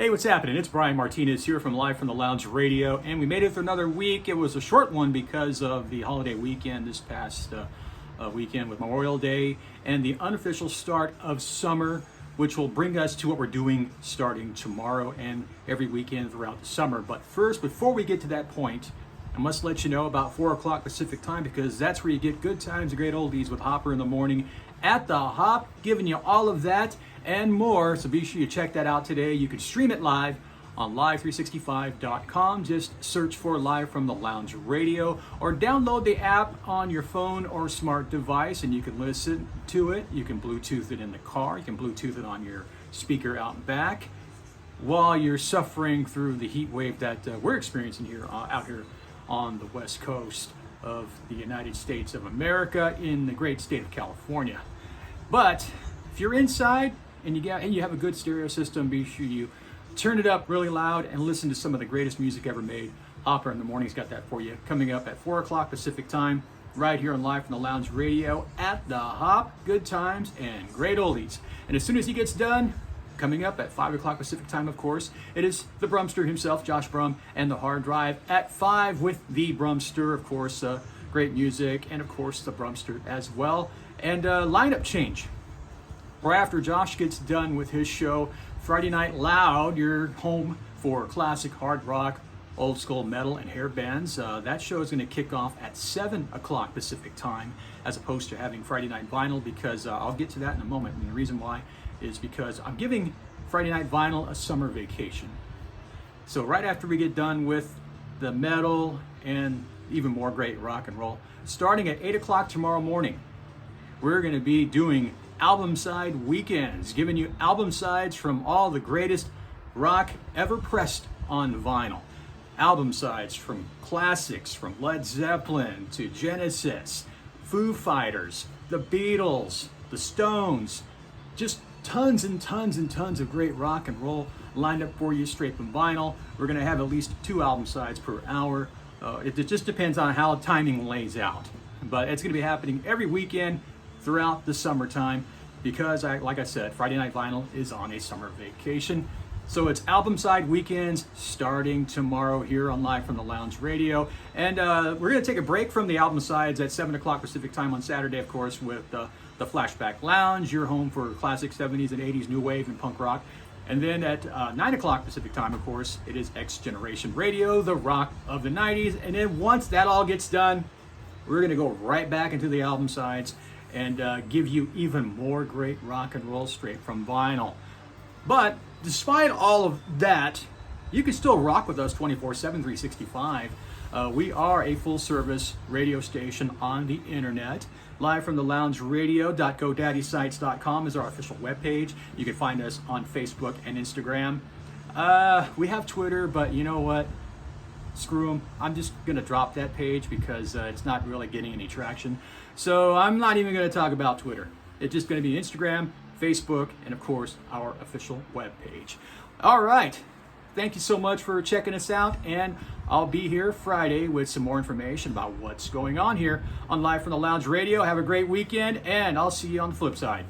Hey, what's happening? It's Brian Martinez here from Live from the Lounge Radio, and we made it through another week. It was a short one because of the holiday weekend this past weekend with Memorial Day and the unofficial start of summer, which will bring us to what we're doing starting tomorrow and every weekend throughout the summer. But first, before we get to that point, I must let you know about 4 o'clock Pacific time, because that's where you get good times and great oldies with Hopper in the morning at the Hop, giving you all of that and more. So be sure you check that out today. You can stream it live on live365.com. Just search for Live from the Lounge Radio, or download the app on your phone or smart device and you can listen to it. You can Bluetooth it in the car. You can Bluetooth it on your speaker out and back while you're suffering through the heat wave that we're experiencing here out here on the west coast of the United States of America in the great state of California. But if you're inside and you have a good stereo system, be sure you turn it up really loud and listen to some of the greatest music ever made. Hopper in the Morning's got that for you, coming up at 4 o'clock Pacific time, right here on Live from the Lounge Radio at the Hop. Good times and great oldies. And as soon as he gets done, coming up at 5 o'clock Pacific time, of course, it is the Brumster himself, Josh Brum, and the Hard Drive at 5 with the Brumster, of course, great music, and of course the Brumster as well. And lineup change. Or after Josh gets done with his show, Friday Night Loud, you're home for classic hard rock, old school metal, and hair bands. That show is going to kick off at 7 o'clock Pacific time, as opposed to having Friday Night Vinyl, because I'll get to that in a moment. And the reason why is because I'm giving Friday Night Vinyl a summer vacation. So right after we get done with the metal and even more great rock and roll, starting at 8 o'clock tomorrow morning, we're going to be doing album side weekends, giving you album sides from all the greatest rock ever pressed on vinyl. Album sides from classics, from Led Zeppelin to Genesis, Foo Fighters, the Beatles, the Stones, just tons and tons and tons of great rock and roll lined up for you straight from vinyl. We're going to have at least 2 album sides per hour. It just depends on how timing lays out. But it's going to be happening every weekend throughout the summertime, because like I said, Friday Night Vinyl is on a summer vacation. So it's album side weekends starting tomorrow here on Live from the Lounge Radio. And we're going to take a break from the album sides at 7 o'clock Pacific time on Saturday, of course, with the Flashback Lounge, your home for classic 70s and 80s new wave and punk rock. And then at 9 o'clock Pacific time, of course, it is X Generation Radio, the rock of the 90s. And then once that all gets done, we're going to go right back into the album sides and give you even more great rock and roll straight from vinyl. But despite all of that, you can still rock with us 24/7, 365. We are a full-service radio station on the internet. Live from the Lounge Radio.GoDaddySites.com is our official webpage. You can find us on Facebook and Instagram. We have Twitter, but you know what? Screw them. I'm just going to drop that page because it's not really getting any traction. So I'm not even going to talk about Twitter. It's just going to be Instagram, Facebook, and of course, our official webpage. All right. Thank you so much for checking us out, and I'll be here Friday with some more information about what's going on here on Live from the Lounge Radio. Have a great weekend, and I'll see you on the flip side.